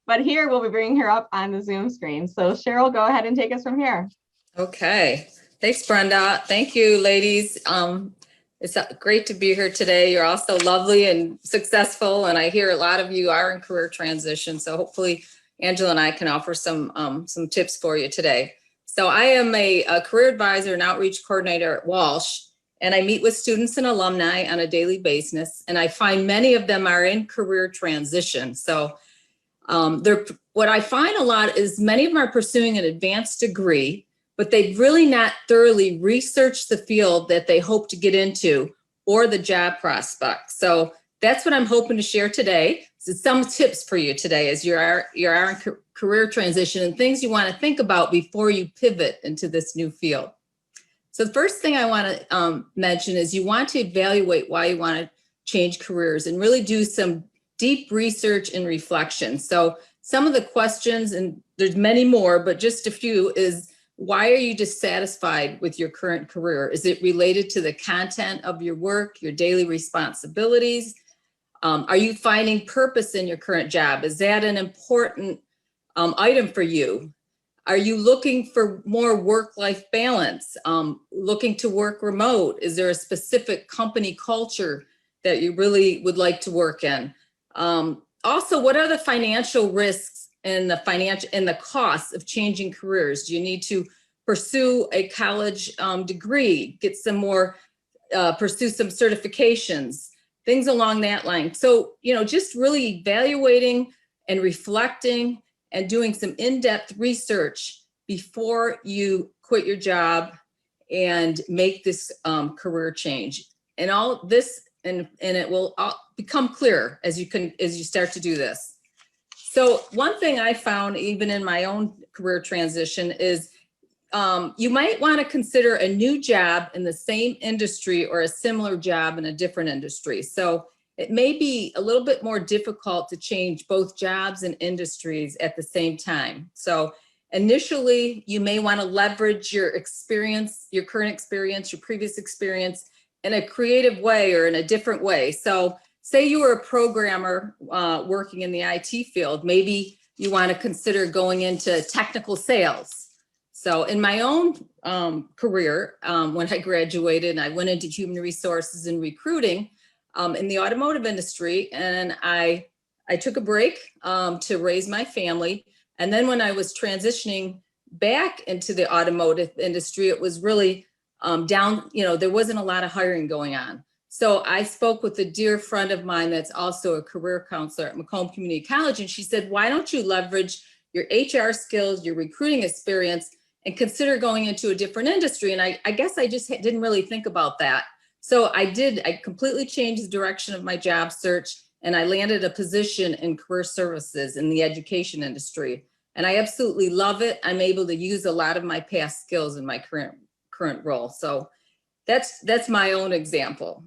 but here we'll be bringing her up on the Zoom screen. So Cheryl, go ahead and take us from here. Okay. Thanks, Brenda. Thank you, ladies. It's great to be here today. You're all so lovely and successful, and I hear a lot of you are in career transition. So hopefully Angela and I can offer some tips for you today. So I am a career advisor and outreach coordinator at Walsh, and I meet with students and alumni on a daily basis, and I find many of them are in career transition. So what I find a lot is many of them are pursuing an advanced degree, but they've really not thoroughly researched the field that they hope to get into or the job prospects. So that's what I'm hoping to share today. So some tips for you today as you're in career transition and things you want to think about before you pivot into this new field. So the first thing I want to mention is you want to evaluate why you want to change careers and really do some deep research and reflection. So some of the questions, and there's many more, but just a few, is why are you dissatisfied with your current career? Is it related to the content of your work, your daily responsibilities? Are you finding purpose in your current job? Is that an important item for you? Are you looking for more work-life balance? Looking to work remote? Is there a specific company culture that you really would like to work in? Also, what are the financial risks and the costs of changing careers? Do you need to pursue a college degree, get some more, pursue some certifications, things along that line? So, just really evaluating and reflecting and doing some in-depth research before you quit your job and make this career change. And all this, and it will become clear as you start to do this. So one thing I found even in my own career transition is you might want to consider a new job in the same industry or a similar job in a different industry. So it may be a little bit more difficult to change both jobs and industries at the same time. So initially, you may want to leverage your experience, your current experience, your previous experience in a creative way or in a different way. So say you were a programmer working in the IT field, maybe you want to consider going into technical sales. So in my own career, when I graduated and I went into human resources and recruiting in the automotive industry, and I took a break to raise my family. And then when I was transitioning back into the automotive industry, it was really down, there wasn't a lot of hiring going on. So I spoke with a dear friend of mine that's also a career counselor at Macomb Community College. And she said, why don't you leverage your HR skills, your recruiting experience, and consider going into a different industry? And I guess I just didn't really think about that. So I completely changed the direction of my job search, and I landed a position in career services in the education industry. And I absolutely love it. I'm able to use a lot of my past skills in my current role. So that's my own example.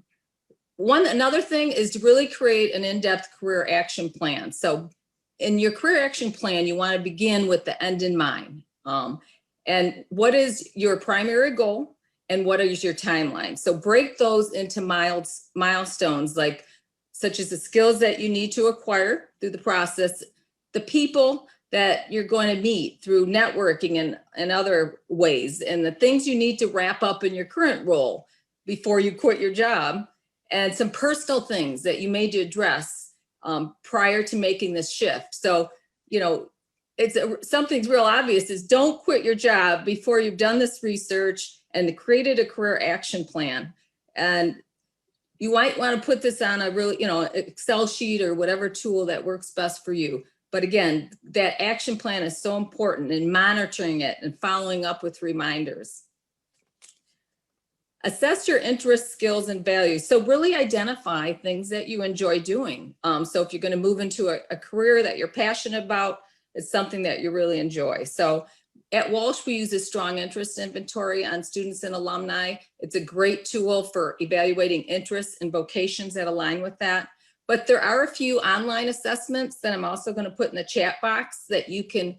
Another thing is to really create an in-depth career action plan. So in your career action plan, you want to begin with the end in mind. And what is your primary goal and what is your timeline? So break those into milestones, such as the skills that you need to acquire through the process, the people that you're going to meet through networking and other ways, and the things you need to wrap up in your current role before you quit your job, and some personal things that you may address prior to making this shift. So, something's real obvious is don't quit your job before you've done this research and created a career action plan. And you might want to put this on a really, Excel sheet or whatever tool that works best for you. But again, that action plan is so important in monitoring it and following up with reminders. Assess your interests, skills, and values. So really identify things that you enjoy doing. So if you're going to move into a career that you're passionate about, it's something that you really enjoy. So at Walsh, we use a strong interest inventory on students and alumni. It's a great tool for evaluating interests and vocations that align with that. But there are a few online assessments that I'm also going to put in the chat box that you can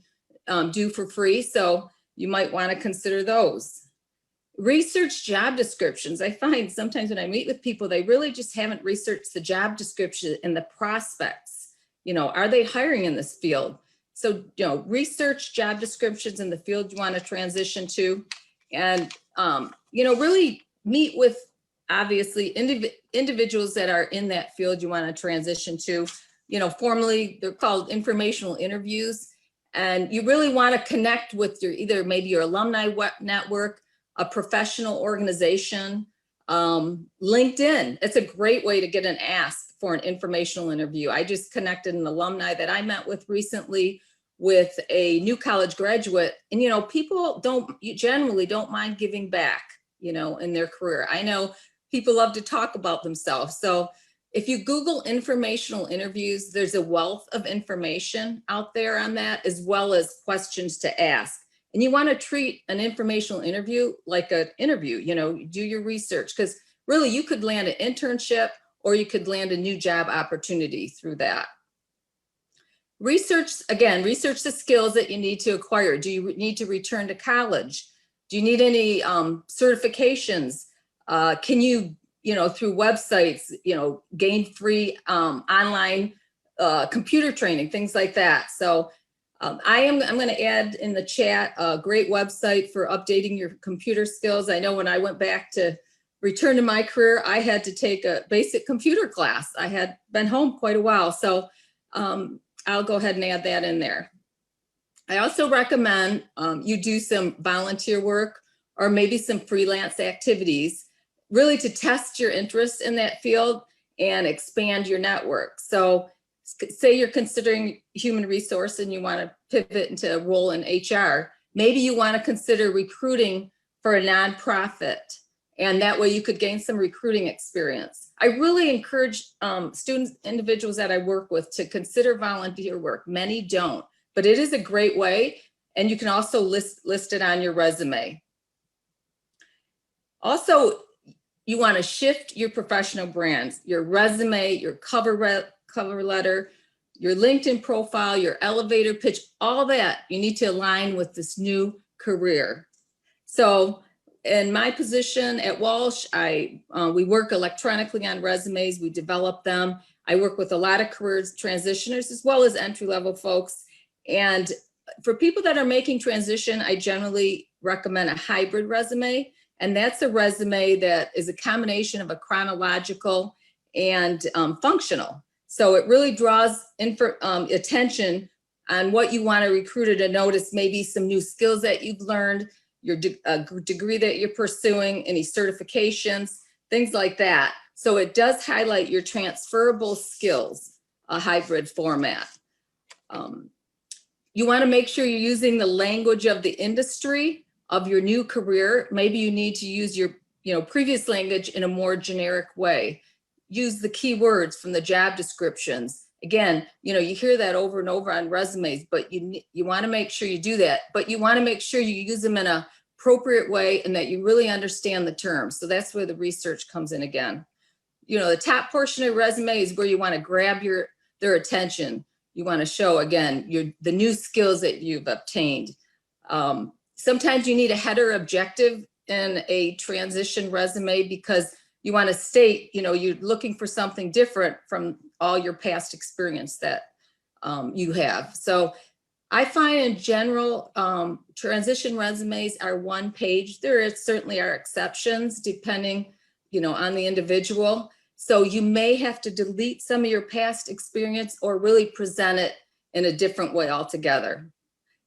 do for free. So you might want to consider those. Research job descriptions. I find sometimes when I meet with people, they really just haven't researched the job description and the prospects. Are they hiring in this field? So, research job descriptions in the field you want to transition to, and, really meet with, obviously, individuals that are in that field you want to transition to. Formally, they're called informational interviews. And you really want to connect with maybe your alumni network, a professional organization, LinkedIn. It's a great way to get an ask for an informational interview. I just connected an alumni that I met with recently with a new college graduate. And, people generally don't mind giving back, in their career. I know people love to talk about themselves. So if you Google informational interviews, there's a wealth of information out there on that, as well as questions to ask. And you want to treat an informational interview like an interview, do your research, because really you could land an internship or you could land a new job opportunity through that. Research the skills that you need to acquire. Do you need to return to college? Do you need any certifications? Can you, through websites, gain free online computer training, things like that. So I'm going to add in the chat a great website for updating your computer skills. I know when I went back to return to my career, I had to take a basic computer class. I had been home quite a while. So I'll go ahead and add that in there. I also recommend you do some volunteer work or maybe some freelance activities, really to test your interest in that field and expand your network. So say you're considering human resource and you want to pivot into a role in HR, maybe you want to consider recruiting for a nonprofit, and that way you could gain some recruiting experience. I really encourage students, individuals that I work with, to consider volunteer work. Many don't, but it is a great way, and you can also list it on your resume. Also, you want to shift your professional brands, your resume, your cover letter, your LinkedIn profile, your elevator pitch, all that you need to align with this new career. So in my position at Walsh, we work electronically on resumes, we develop them. I work with a lot of careers transitioners as well as entry-level folks. And for people that are making transition, I generally recommend a hybrid resume. And that's a resume that is a combination of a chronological and functional. So it really draws attention on what you want a recruiter to notice, maybe some new skills that you've learned, your degree that you're pursuing, any certifications, things like that. So it does highlight your transferable skills, a hybrid format. You want to make sure you're using the language of the industry of your new career. Maybe you need to use your previous language in a more generic way. Use the keywords from the job descriptions. Again, you hear that over and over on resumes, but you want to make sure you do that, but you want to make sure you use them in an appropriate way and that you really understand the terms. So that's where the research comes in again. The top portion of resume is where you want to grab their attention. You want to show, again, the new skills that you've obtained. Sometimes you need a header objective in a transition resume because you want to state, you're looking for something different from all your past experience that you have. So I find in general, transition resumes are one page. There certainly are exceptions depending, on the individual. So you may have to delete some of your past experience or really present it in a different way altogether.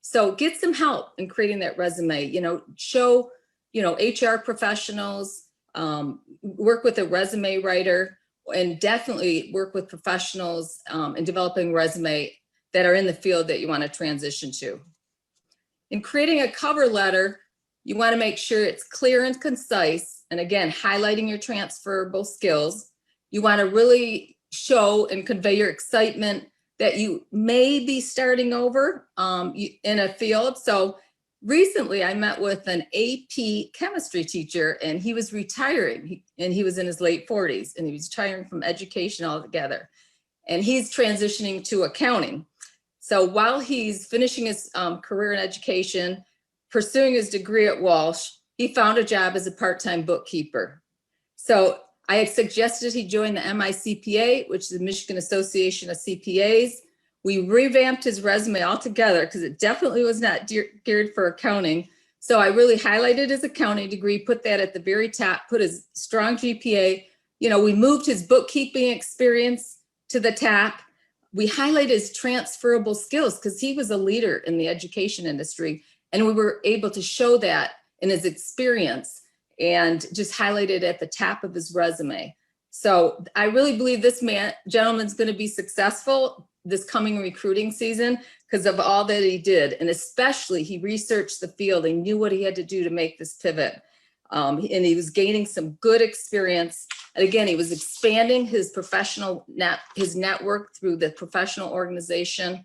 So get some help in creating that resume, show, HR professionals, work with a resume writer, and definitely work with professionals in developing resume that are in the field that you want to transition to. In creating a cover letter, you want to make sure it's clear and concise. And again, highlighting your transferable skills. You want to really show and convey your excitement that you may be starting over in a field. So recently I met with an AP chemistry teacher and he was retiring and he was in his late 40s and he was retiring from education altogether. And he's transitioning to accounting. So while he's finishing his career in education, pursuing his degree at Walsh, he found a job as a part-time bookkeeper. So I had suggested he join the MICPA, which is the Michigan Association of CPAs, We revamped his resume altogether because it definitely was not geared for accounting. So I really highlighted his accounting degree, put that at the very top, put his strong GPA. You know, we moved his bookkeeping experience to the top. We highlighted his transferable skills because he was a leader in the education industry. And we were able to show that in his experience and just highlighted at the top of his resume. So I really believe this gentleman's going to be successful this coming recruiting season because of all that he did. And especially he researched the field and knew what he had to do to make this pivot. And he was gaining some good experience. And again, he was expanding his his network through the professional organization,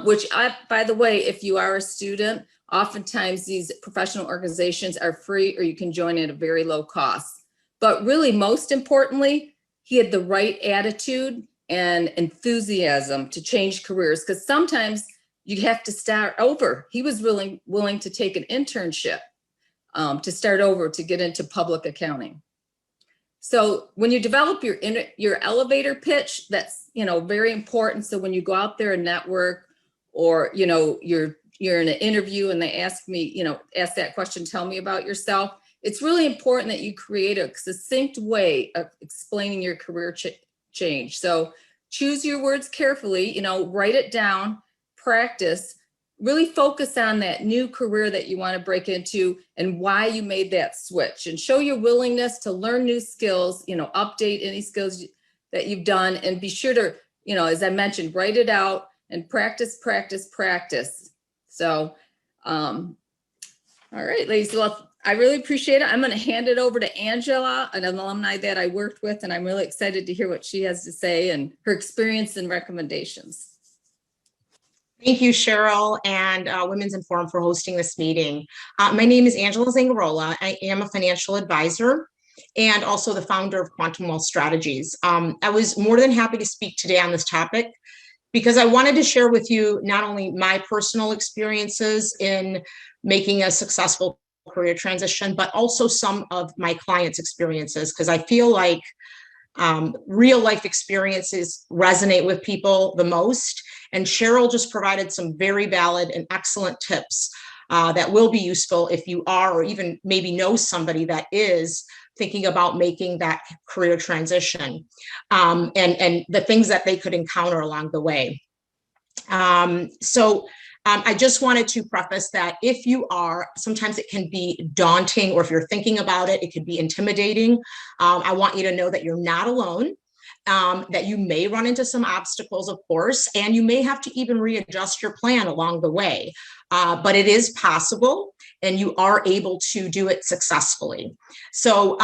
which by the way, if you are a student, oftentimes these professional organizations are free or you can join at a very low cost. But really, most importantly, he had the right attitude and enthusiasm to change careers because sometimes you have to start over. He was willing to take an internship to start over to get into public accounting. So when you develop your elevator pitch, that's, you know, very important. So when you go out there and network, or, you know, you're in an interview and they ask that question, tell me about yourself. It's really important that you create a succinct way of explaining your career change. So choose your words carefully, you know, write it down, practice, really focus on that new career that you want to break into and why you made that switch, and show your willingness to learn new skills, you know, update any skills that you've done, and be sure to, you know, as I mentioned, write it out and practice, practice, practice. So, all right, ladies, well, I really appreciate it. I'm going to hand it over to Angela, an alumni that I worked with, and I'm really excited to hear what she has to say and her experience and recommendations. Thank you, Cheryl, and Women's Inforum for hosting this meeting. My name is Angela Zangarola. I am a financial advisor and also the founder of Quantum Wealth Strategies. I was more than happy to speak today on this topic because I wanted to share with you not only my personal experiences in making a successful career transition, but also some of my clients' experiences, because I feel like real life experiences resonate with people the most. And Cheryl just provided some very valid and excellent tips that will be useful if you are, or even maybe know somebody that is thinking about making that career transition, and the things that they could encounter along the way. I just wanted to preface that if you are, sometimes it can be daunting, or if you're thinking about it, it could be intimidating. I want you to know that you're not alone, that you may run into some obstacles, of course, and you may have to even readjust your plan along the way. But it is possible, and you are able to do it successfully. So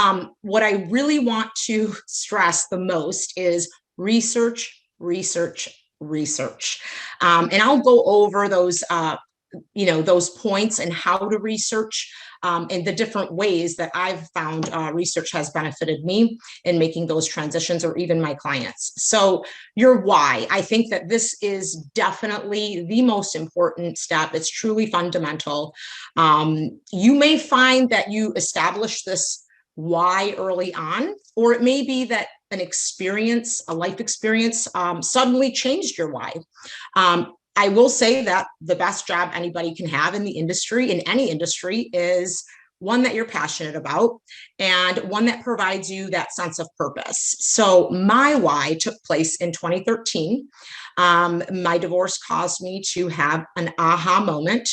what I really want to stress the most is research, research, research. And I'll go over those, those points and how to research and the different ways that I've found research has benefited me in making those transitions, or even my clients. So your why, I think that this is definitely the most important step. It's truly fundamental. You may find that you establish this why early on, or it may be that an experience, a life experience, suddenly changed your why. I will say that the best job anybody can have in the industry, in any industry, is one that you're passionate about and one that provides you that sense of purpose. So my why took place in 2013. My divorce caused me to have an aha moment.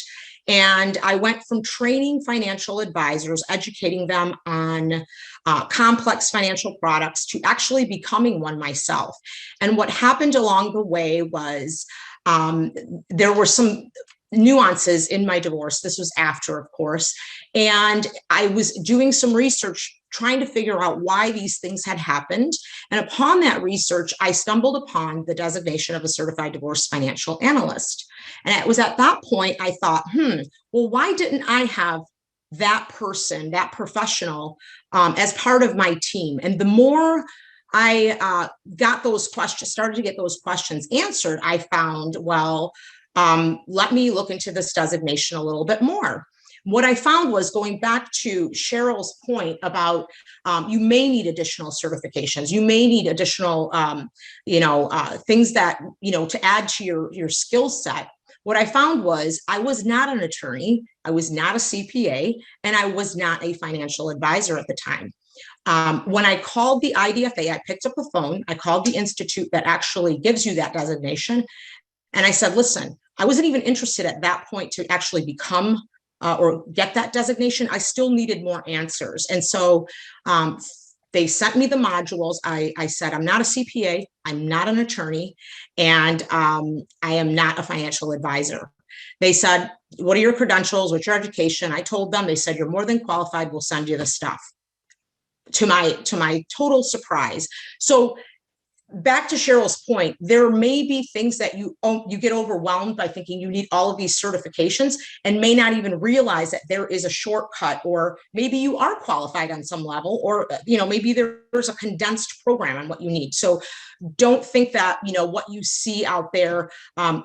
And I went from training financial advisors, educating them on complex financial products, to actually becoming one myself. And what happened along the way was there were some nuances in my divorce. This was after, of course. And I was doing some research, trying to figure out why these things had happened. And upon that research, I stumbled upon the designation of a certified divorce financial analyst. And it was at that point I thought, well, why didn't I have that person, that professional, as part of my team? And the more I got those questions, started to get those questions answered, I found, well, let me look into this designation a little bit more. What I found was, going back to Cheryl's point about you may need additional certifications, you may need additional things that, to add to your skill set. What I found was I was not an attorney, I was not a CPA, and I was not a financial advisor at the time. When I called the IDFA, I picked up the phone, I called the institute that actually gives you that designation. And I said, listen, I wasn't even interested at that point to actually become or get that designation. I still needed more answers. And so they sent me the modules. I said, I'm not a CPA, I'm not an attorney, and I am not a financial advisor. They said, what are your credentials? What's your education? I told them. They said, you're more than qualified. We'll send you the stuff. To my total surprise. So back to Cheryl's point, there may be things that you get overwhelmed by thinking you need all of these certifications and may not even realize that there is a shortcut, or maybe you are qualified on some level, or maybe there's a condensed program on what you need. So don't think that what you see out there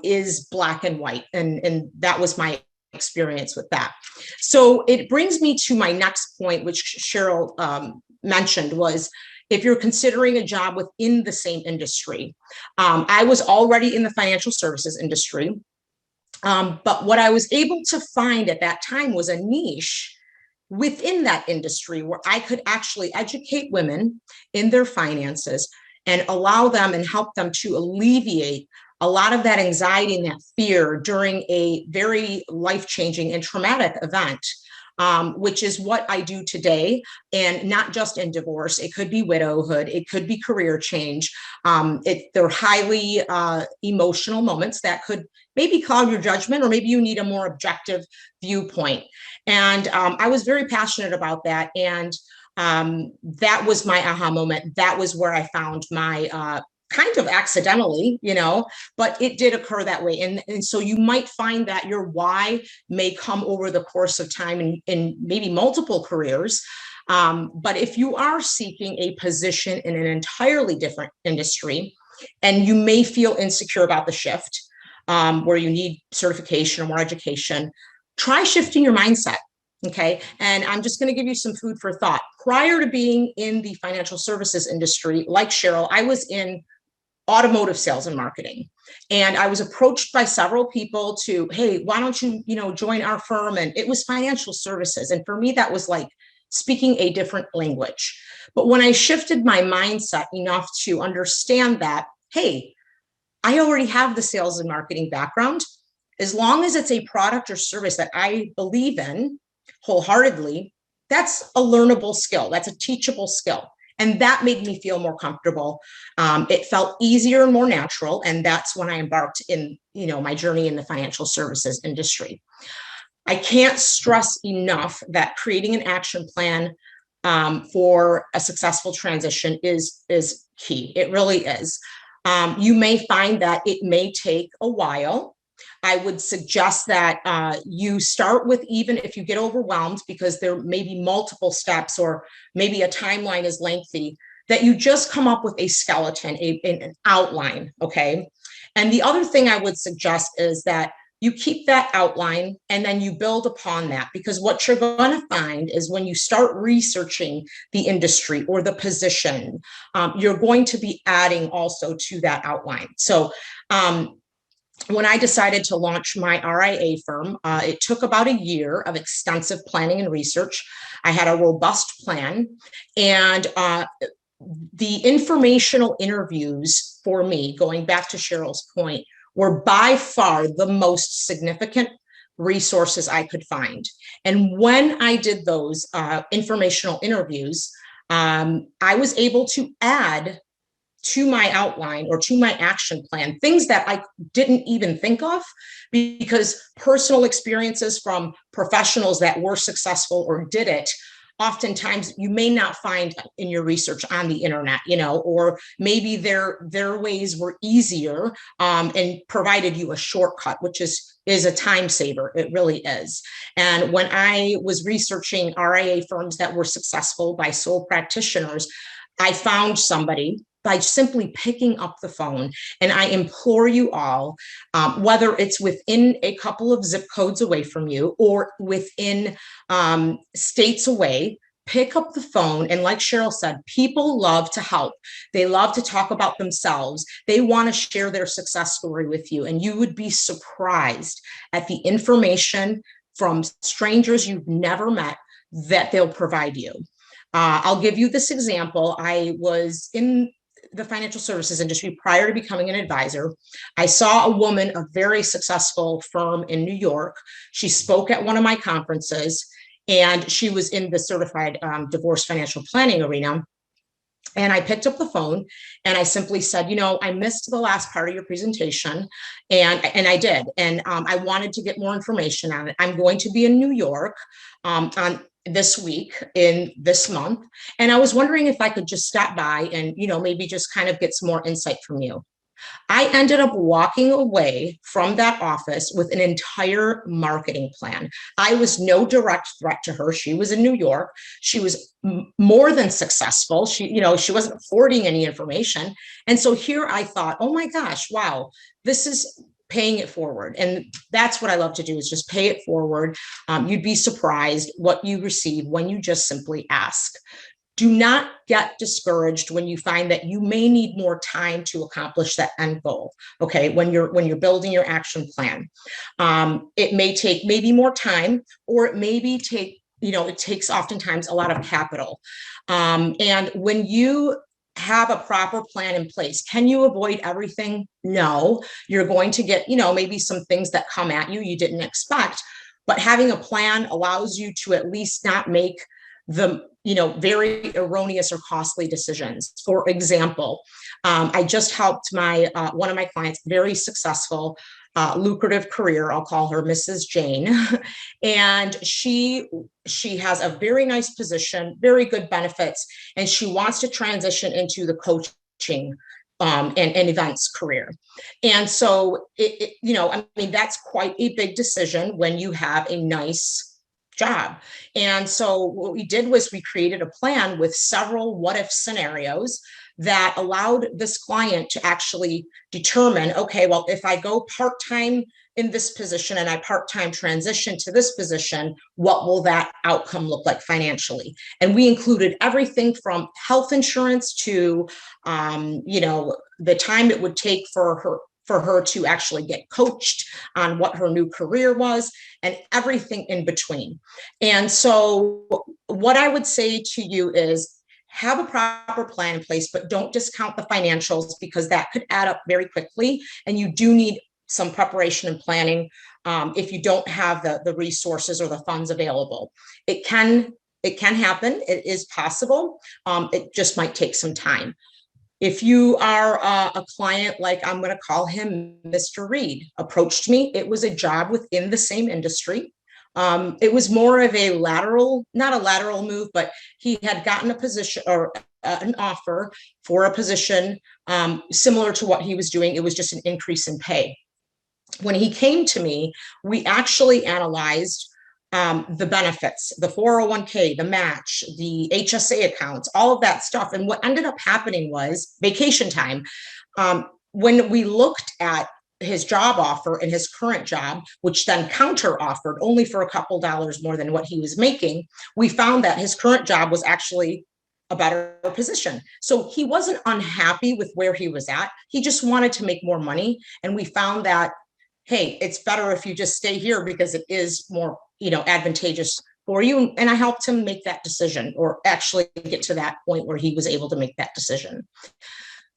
is black and white, and that was my experience with that. So it brings me to my next point, which Cheryl mentioned, was if you're considering a job within the same industry. I was already in the financial services industry, but what I was able to find at that time was a niche within that industry where I could actually educate women in their finances and allow them and help them to alleviate a lot of that anxiety and that fear during a very life-changing and traumatic event. Which is what I do today, and not just in divorce. It could be widowhood, it could be career change. They're highly emotional moments that could maybe cloud your judgment, or maybe you need a more objective viewpoint. And I was very passionate about that. And that was my aha moment. That was where I found my kind of accidentally, but it did occur that way. And so you might find that your why may come over the course of time in maybe multiple careers. But if you are seeking a position in an entirely different industry, and you may feel insecure about the shift, where you need certification or more education, try shifting your mindset. Okay. And I'm just going to give you some food for thought. Prior to being in the financial services industry, like Cheryl, I was in automotive sales and marketing. And I was approached by several people to, hey, why don't you, join our firm? And it was financial services. And for me, that was like speaking a different language. But when I shifted my mindset enough to understand that, hey, I already have the sales and marketing background, as long as it's a product or service that I believe in wholeheartedly, that's a learnable skill. That's a teachable skill. And that made me feel more comfortable. It felt easier and more natural. And that's when I embarked in, my journey in the financial services industry. I can't stress enough that creating an action plan for a successful transition is key. It really is. You may find that it may take a while. I would suggest that you start with, even if you get overwhelmed because there may be multiple steps or maybe a timeline is lengthy, that you just come up with a skeleton, an outline, okay? And the other thing I would suggest is that you keep that outline and then you build upon that, because what you're going to find is when you start researching the industry or the position, you're going to be adding also to that outline. So, when I decided to launch my RIA firm, it took about a year of extensive planning and research. I had a robust plan, and the informational interviews for me, going back to Cheryl's point, were by far the most significant resources I could find. And when I did those informational interviews, I was able to add to my outline or to my action plan things that I didn't even think of, because personal experiences from professionals that were successful or did it, oftentimes you may not find in your research on the internet, or maybe their ways were easier and provided you a shortcut, which is a time saver. It really is. And when I was researching RIA firms that were successful by sole practitioners, I found somebody by simply picking up the phone. And I implore you all, whether it's within a couple of zip codes away from you or within states away, pick up the phone. And like Cheryl said, people love to help. They love to talk about themselves. They want to share their success story with you. And you would be surprised at the information from strangers you've never met that they'll provide you. I'll give you this example. I was in the financial services industry prior to becoming an advisor. I saw a woman, a very successful firm in New York. She spoke at one of my conferences, and she was in the certified divorce financial planning arena. And I picked up the phone and I simply said, I missed the last part of your presentation. And I did. And I wanted to get more information on it. I'm going to be in New York on this week in this month. And I was wondering if I could just stop by and, maybe just kind of get some more insight from you. I ended up walking away from that office with an entire marketing plan. I was no direct threat to her. She was in New York. She was more than successful. She wasn't affording any information. And so here I thought, oh my gosh, wow, this is paying it forward. And that's what I love to do, is just pay it forward. You'd be surprised what you receive when you just simply ask. Do not get discouraged when you find that you may need more time to accomplish that end goal. Okay, when you're building your action plan, it may take maybe more time, or it maybe it takes oftentimes a lot of capital. And when you have a proper plan in place, can you avoid everything? No, you're going to get maybe some things that come at you didn't expect. But having a plan allows you to at least not make the very erroneous or costly decisions. For example, I just helped one of my clients, very successful, lucrative career. I'll call her Mrs. Jane. And she has a very nice position, very good benefits, and she wants to transition into the coaching and events career. And so, that's quite a big decision when you have a nice job. And so what we did was we created a plan with several what if scenarios that allowed this client to actually determine, okay, well, if I go part-time in this position and I part-time transition to this position, what will that outcome look like financially? And we included everything from health insurance to, the time it would take for her to actually get coached on what her new career was, and everything in between. And so what I would say to you is, have a proper plan in place, but don't discount the financials, because that could add up very quickly. And you do need some preparation and planning if you don't have the resources or the funds available. It can happen. It is possible. It just might take some time. If you are a client, like I'm going to call him Mr. Reed, approached me, it was a job within the same industry. It was more of a not a lateral move, but he had gotten a position or an offer for a position similar to what he was doing. It was just an increase in pay. When he came to me, we actually analyzed the benefits, the 401k, the match, the HSA accounts, all of that stuff. And what ended up happening was vacation time. When we looked at his job offer and his current job, which then counter offered only for a couple dollars more than what he was making, we found that his current job was actually a better position. So he wasn't unhappy with where he was at. He just wanted to make more money. And we found that, hey, it's better if you just stay here because it is more advantageous for you. And I helped him make that decision, or actually get to that point where he was able to make that decision.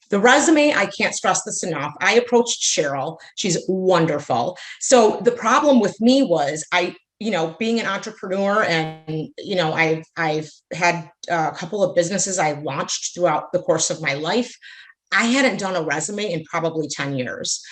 The resume, I can't stress this enough. I approached Cheryl. She's wonderful. So the problem with me was being an entrepreneur, and, I've had a couple of businesses I launched throughout the course of my life. I hadn't done a resume in probably 10 years.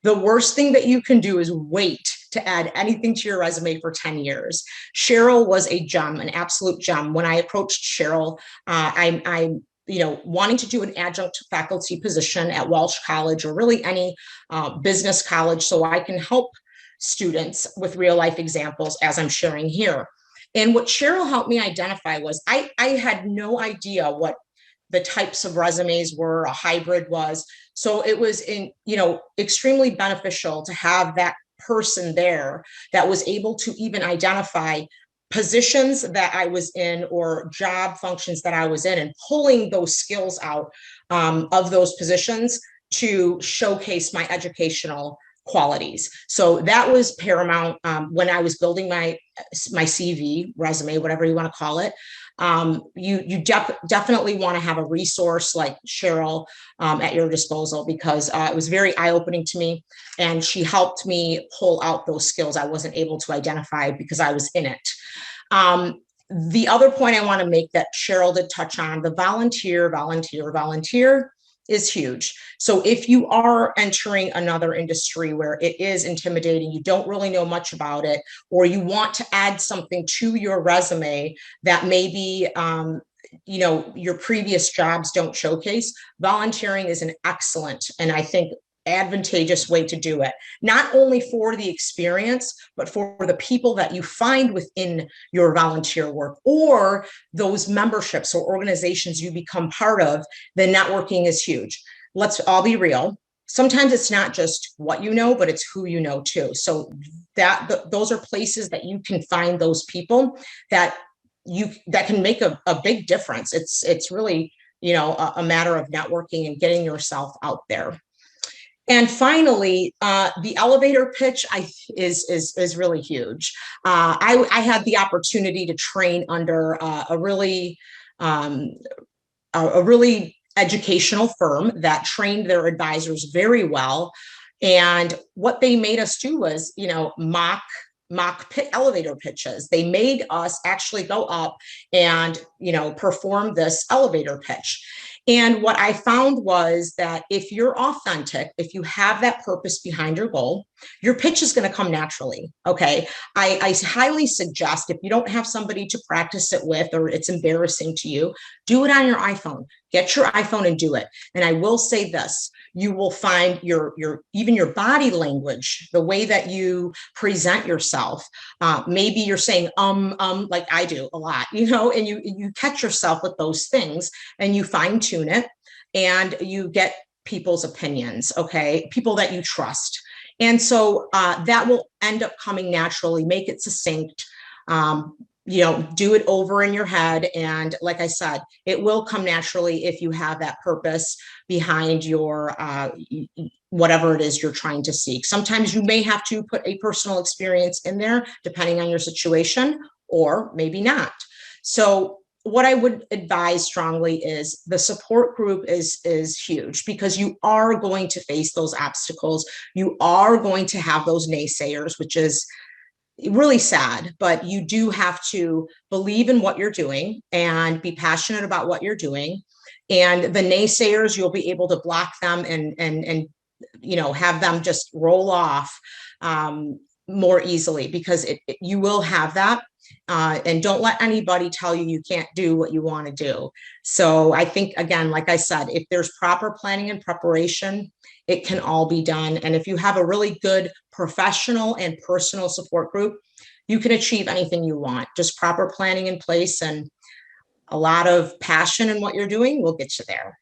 The worst thing that you can do is wait to add anything to your resume for 10 years. Cheryl was a gem, an absolute gem. When I approached Cheryl, I'm wanting to do an adjunct faculty position at Walsh College, or really any business college, so I can help students with real life examples as I'm sharing here. And what Cheryl helped me identify was I had no idea what the types of resumes were, a hybrid was. So it was extremely beneficial to have that person there that was able to even identify positions that I was in or job functions that I was in, and pulling those skills out of those positions to showcase my educational qualities. So that was paramount when I was building my CV, resume, whatever you want to call it. You definitely want to have a resource like Cheryl at your disposal, because it was very eye-opening to me, and she helped me pull out those skills I wasn't able to identify because I was in it. The other point I want to make that Cheryl did touch on, the volunteer is huge. So if you are entering another industry where it is intimidating, you don't really know much about it, or you want to add something to your resume that maybe your previous jobs don't showcase, volunteering is an excellent, and I think advantageous way to do it, not only for the experience, but for the people that you find within your volunteer work or those memberships or organizations you become part of. The networking is huge. Let's all be real. Sometimes it's not just what you know, but it's who you know too. So those are places that you can find those people that can make a big difference. It's really, a matter of networking and getting yourself out there. And finally, the elevator pitch is really huge. I had the opportunity to train under a really educational firm that trained their advisors very well. And what they made us do was, mock elevator pitches. They made us actually go up and, perform this elevator pitch. And what I found was that if you're authentic, if you have that purpose behind your goal, your pitch is going to come naturally. Okay. I highly suggest, if you don't have somebody to practice it with, or it's embarrassing to you, do it on your iPhone. Get your iPhone and do it. And I will say this, you will find even your body language, the way that you present yourself. Maybe you're saying, like I do a lot, and you catch yourself with those things and you fine tune it and you get people's opinions, okay? People that you trust. And so that will end up coming naturally. Make it succinct. Do it over in your head. And like I said, it will come naturally if you have that purpose behind your whatever it is you're trying to seek. Sometimes you may have to put a personal experience in there, depending on your situation, or maybe not. So what I would advise strongly is the support group is huge, because you are going to face those obstacles. You are going to have those naysayers, which is really sad, but you do have to believe in what you're doing and be passionate about what you're doing. And the naysayers, you'll be able to block them and have them just roll off more easily, because you will have that. And don't let anybody tell you can't do what you want to do. So I think, again, like I said, if there's proper planning and preparation, it can all be done. And if you have a really good professional and personal support group, you can achieve anything you want. Just proper planning in place and a lot of passion in what you're doing will get you there.